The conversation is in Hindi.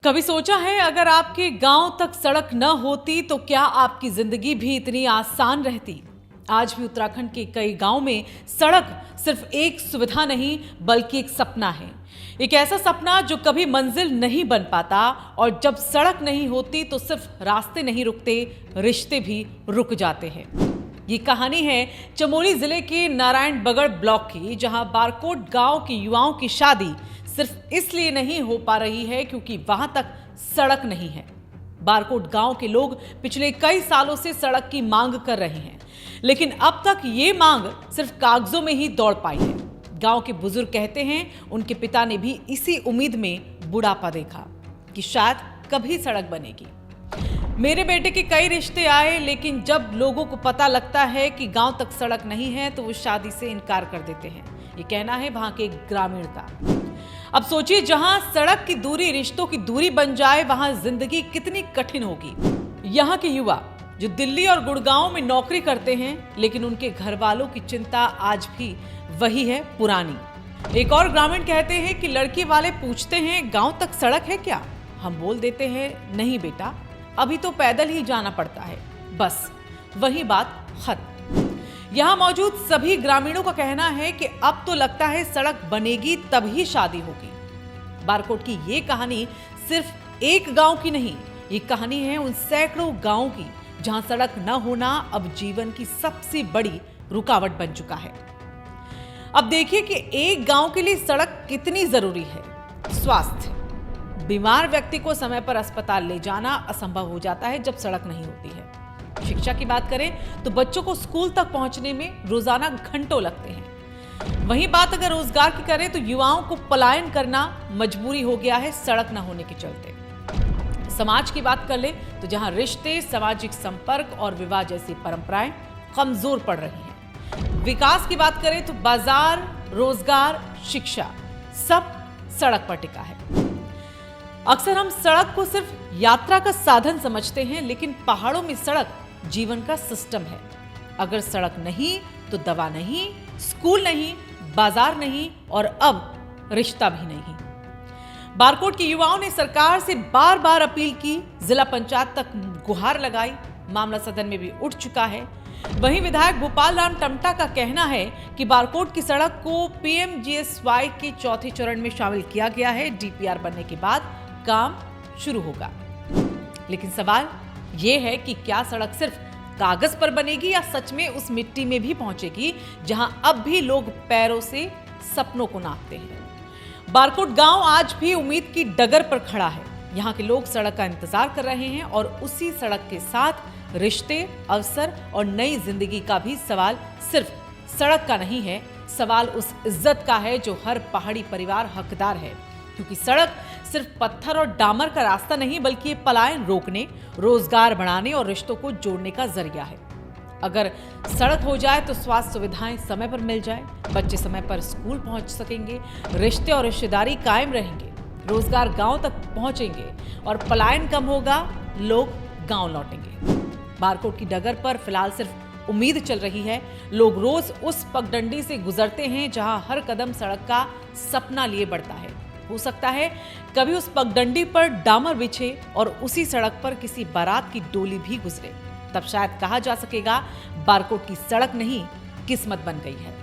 कभी सोचा है अगर आपके गांव तक सड़क न होती तो क्या आपकी जिंदगी भी इतनी आसान रहती। आज भी उत्तराखंड के कई गांव में सड़क सिर्फ एक सुविधा नहीं बल्कि एक सपना है। एक ऐसा सपना जो कभी मंजिल नहीं बन पाता, और जब सड़क नहीं होती तो सिर्फ रास्ते नहीं रुकते, रिश्ते भी रुक जाते हैं। ये कहानी है चमोली जिले के नारायणबगड़ ब्लॉक की, जहां बारकोट गांव के युवाओं की शादी सिर्फ इसलिए नहीं हो पा रही है क्योंकि वहां तक सड़क नहीं है। बारकोट गांव के लोग पिछले कई सालों से सड़क की मांग कर रहे हैं, लेकिन अब तक ये मांग सिर्फ कागजों में ही दौड़ पाई है। गांव के बुजुर्ग कहते हैं उनके पिता ने भी इसी उम्मीद में बुढ़ापा देखा कि शायद कभी सड़क बनेगी। मेरे बेटे के कई रिश्ते आए, लेकिन जब लोगों को पता लगता है कि गांव तक सड़क नहीं है तो वो शादी से इनकार कर देते हैं। ये कहना है वहां के ग्रामीण का। अब सोचिए, जहां सड़क की दूरी रिश्तों की दूरी बन जाए, वहां जिंदगी कितनी कठिन होगी। यहाँ के युवा जो दिल्ली और गुड़गांव में नौकरी करते हैं, लेकिन उनके घर वालों की चिंता आज भी वही है, पुरानी। एक और ग्रामीण कहते हैं कि लड़की वाले पूछते हैं गांव तक सड़क है क्या? हम बोल देते हैं नहीं बेटा, अभी तो पैदल ही जाना पड़ता है। बस वही बात खत्म। यहाँ मौजूद सभी ग्रामीणों का कहना है कि अब तो लगता है सड़क बनेगी तभी शादी होगी। बारकोट की ये कहानी सिर्फ एक गांव की नहीं, ये कहानी है उन सैकड़ों गांवों की जहां सड़क न होना अब जीवन की सबसे बड़ी रुकावट बन चुका है। अब देखिए कि एक गांव के लिए सड़क कितनी जरूरी है। स्वास्थ्य, बीमार व्यक्ति को समय पर अस्पताल ले जाना असंभव हो जाता है जब सड़क नहीं होती है। शिक्षा की बात करें तो बच्चों को स्कूल तक पहुंचने में रोजाना घंटों लगते हैं। वहीं बात अगर रोजगार की करें तो युवाओं को पलायन करना मजबूरी हो गया है सड़क न होने के चलते। समाज की बात कर ले तो जहां रिश्ते, सामाजिक संपर्क और विवाह जैसी परंपराएं कमजोर पड़ रही हैं। विकास की बात करें तो बाजार, रोजगार, शिक्षा सब सड़क पर टिका है। अक्सर हम सड़क को सिर्फ यात्रा का साधन समझते हैं, लेकिन पहाड़ों में सड़क जीवन का सिस्टम है। अगर सड़क नहीं तो दवा नहीं, स्कूल नहीं, बाजार नहीं और अब रिश्ता भी नहीं। बारकोट के युवाओं ने सरकार से बार बार अपील की, जिला पंचायत तक गुहार लगाई, मामला सदन में भी उठ चुका है। वहीं विधायक गोपाल राम टमटा का कहना है कि बारकोट की सड़क को पीएमजीएसवाई के चौथे चरण में शामिल किया गया है। डीपीआर बनने के बाद काम शुरू होगा। लेकिन सवाल यह है कि क्या सड़क सिर्फ कागज पर बनेगी या सच में उस मिट्टी में भी पहुंचेगी जहां अब भी लोग पैरों से सपनों को नापते हैं। बारकोट गांव आज भी उम्मीद की डगर पर खड़ा है। यहां के लोग सड़क का इंतजार कर रहे हैं और उसी सड़क के साथ रिश्ते, अवसर और नई जिंदगी का भी सवाल सिर्फ सड़क का नहीं है, सवाल उस इज्जत का है जो हर पहाड़ी परिवार हकदार है। क्योंकि सड़क सिर्फ पत्थर और डामर का रास्ता नहीं, बल्कि पलायन रोकने, रोजगार बढ़ाने और रिश्तों को जोड़ने का जरिया है। अगर सड़क हो जाए तो स्वास्थ्य सुविधाएं समय पर मिल जाए, बच्चे समय पर स्कूल पहुंच सकेंगे, रिश्ते और रिश्तेदारी कायम रहेंगे, रोजगार गांव तक पहुंचेंगे और पलायन कम होगा, लोग गांव लौटेंगे। बारकोट की डगर पर फिलहाल सिर्फ उम्मीद चल रही है। लोग रोज उस पगडंडी से गुजरते हैं जहां हर कदम सड़क का सपना लिए बढ़ता है। हो सकता है कभी उस पगडंडी पर डामर बिछे और उसी सड़क पर किसी बारात की डोली भी गुजरे, तब शायद कहा जा सकेगा बारकोट की सड़क नहीं, किस्मत बन गई है।